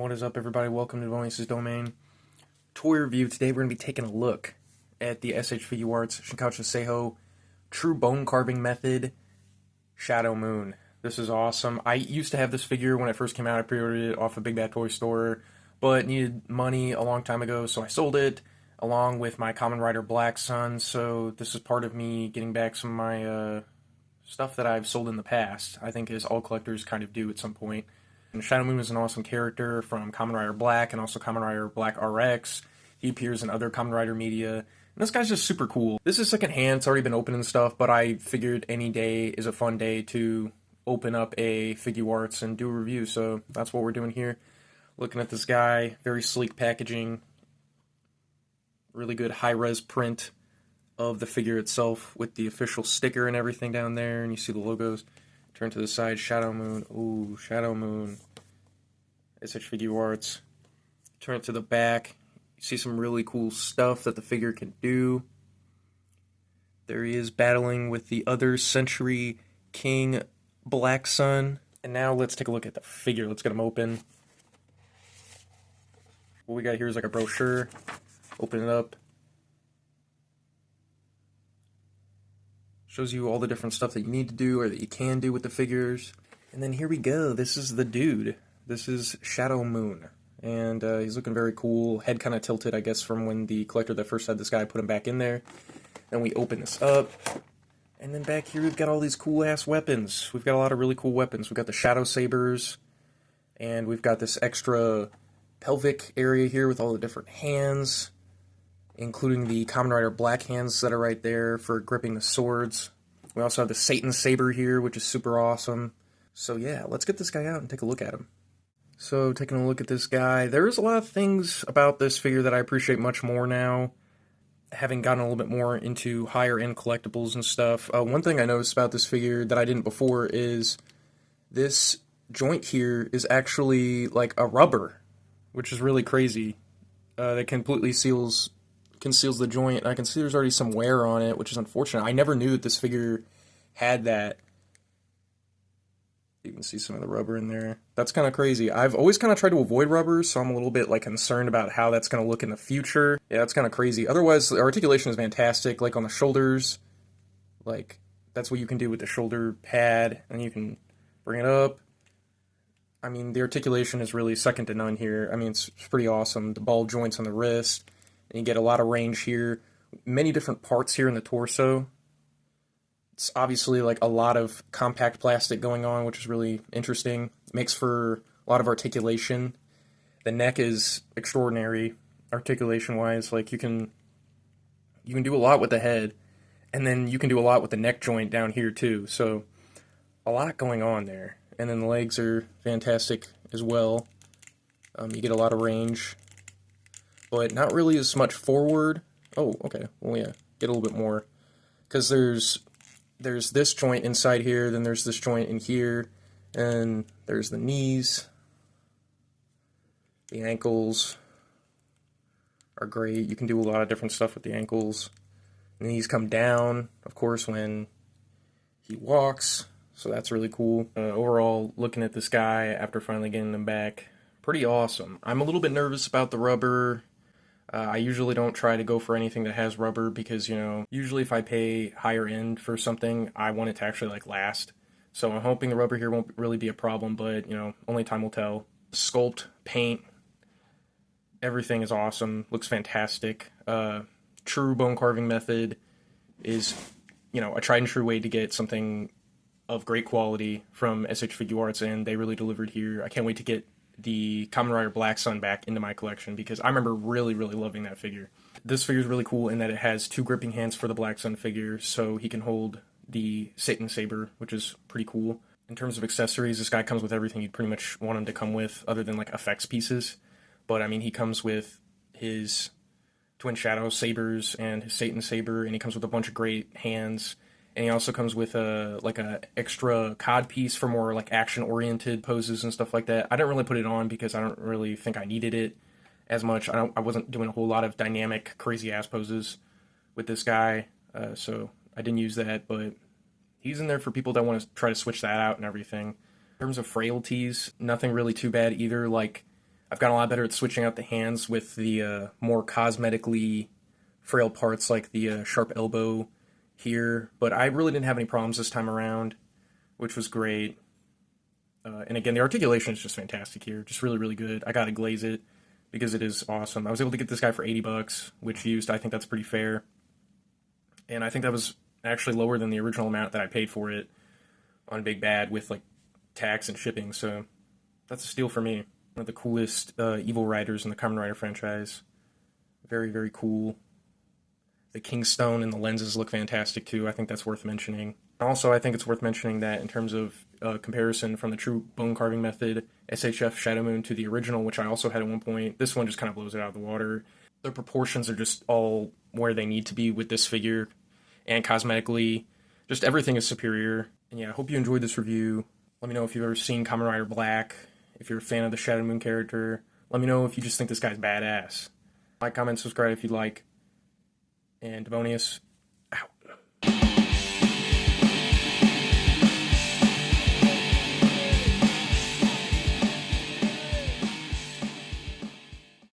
What is up, everybody? Welcome to Bonus's Domain. Toy review. Today we're going to be taking a look at the S.H.Figuarts Shinkocchou Seihou True Bone Carving Method Shadow Moon. This is awesome. I used to have this figure when it first came out. I pre-ordered it off a Big Bad Toy Store, but needed money a long time ago, so I sold it along with my Kamen Rider Black Sun. So this is part of me getting back some of my stuff that I've sold in the past. I think as all collectors kind of do at some point. And Shadow Moon is an awesome character from Kamen Rider Black and also Kamen Rider Black RX. He appears in other Kamen Rider media. And this guy's just super cool. This is secondhand, it's already been opened and stuff, but I figured any day is a fun day to open up a Figuarts and do a review, so that's what we're doing here. Looking at this guy, very sleek packaging, really good high-res print of the figure itself with the official sticker and everything down there, and you see the logos. Turn to the side, Shadow Moon. Ooh, Shadow Moon. S.H.Figuarts. Turn to the back. You see some really cool stuff that the figure can do. There he is battling with the other Century King Black Sun. And now let's take a look at the figure. Let's get him open. What we got here is like a brochure. Open it up. Shows you all the different stuff that you need to do or that you can do with the figures. And then here we go. This is the dude. This is Shadow Moon. And he's looking very cool. Head kind of tilted, I guess, from when the collector that first had this guy put him back in there. Then we open this up. And then back here we've got all these cool-ass weapons. We've got a lot of really cool weapons. We've got the Shadow Sabers. And we've got this extra pelvic area here with all the different hands, including the Kamen Rider Black hands that are right there for gripping the swords. We also have the Satan Saber here, which is super awesome. So yeah, let's get this guy out and take a look at him. So taking a look at this guy, there's a lot of things about this figure that I appreciate much more now, having gotten a little bit more into higher end collectibles and stuff. One thing I noticed about this figure that I didn't before is this joint here is actually like a rubber, which is really crazy. That completely conceals the joint. I can see there's already some wear on it, which is unfortunate. I never knew that this figure had that. You can see some of the rubber in there. That's kind of crazy. I've always kind of tried to avoid rubber, so I'm a little bit like concerned about how that's going to look in the future. Yeah, that's kind of crazy. Otherwise, the articulation is fantastic. Like on the shoulders, like that's what you can do with the shoulder pad, and you can bring it up. I mean, the articulation is really second to none here. I mean, it's pretty awesome. The ball joints on the wrist. And you get a lot of range here. Many different parts here in the torso. It's obviously like a lot of compact plastic going on, which is really interesting. It makes for a lot of articulation. The neck is extraordinary articulation-wise. Like you can do a lot with the head, and then you can do a lot with the neck joint down here too. So a lot going on there. And then the legs are fantastic as well. You get a lot of range, but not really as much forward. Oh, okay. Well, yeah, get a little bit more, because there's this joint inside here, then there's this joint in here, and there's the knees. The ankles are great. You can do a lot of different stuff with the ankles. The knees come down, of course, when he walks, so that's really cool. Overall, looking at this guy after finally getting him back, pretty awesome. I'm a little bit nervous about the rubber. I usually don't try to go for anything that has rubber because, you know, usually if I pay higher end for something, I want it to actually, like, last. So I'm hoping the rubber here won't really be a problem, but, you know, only time will tell. Sculpt, paint, everything is awesome. Looks fantastic. True bone carving method is, you know, a tried and true way to get something of great quality from S.H.Figuarts, and they really delivered here. I can't wait to get the Kamen Rider Black Sun back into my collection, because I remember really, really loving that figure. This figure is really cool in that it has two gripping hands for the Black Sun figure, so he can hold the Satan Saber, which is pretty cool. In terms of accessories, this guy comes with everything you'd pretty much want him to come with, other than like effects pieces. But I mean, he comes with his Twin Shadow Sabers and his Satan Saber, and he comes with a bunch of great hands. And he also comes with a extra cod piece for more like action-oriented poses and stuff like that. I didn't really put it on because I don't really think I needed it as much. I wasn't doing a whole lot of dynamic, crazy-ass poses with this guy, so I didn't use that. But he's in there for people that want to try to switch that out and everything. In terms of frailties, nothing really too bad either. Like, I've gotten a lot better at switching out the hands with the more cosmetically frail parts like the sharp elbow here, but I really didn't have any problems this time around, which was great. And again, the articulation is just fantastic here, just really, really good. I gotta glaze it because it is awesome. I was able to get this guy for $80, which used, I think that's pretty fair. And I think that was actually lower than the original amount that I paid for it on Big Bad with like tax and shipping, so that's a steal for me. One of the coolest evil riders in the Kamen Rider franchise. Very, very cool. The Kingstone and the lenses look fantastic too. I think that's worth mentioning. Also, I think it's worth mentioning that in terms of comparison from the true bone carving method, SHF Shadow Moon to the original, which I also had at one point, this one just kind of blows it out of the water. The proportions are just all where they need to be with this figure, and cosmetically, just everything is superior. And yeah, I hope you enjoyed this review. Let me know if you've ever seen Kamen Rider Black, if you're a fan of the Shadow Moon character. Let me know if you just think this guy's badass. Like, comment, subscribe if you'd like. And Devonius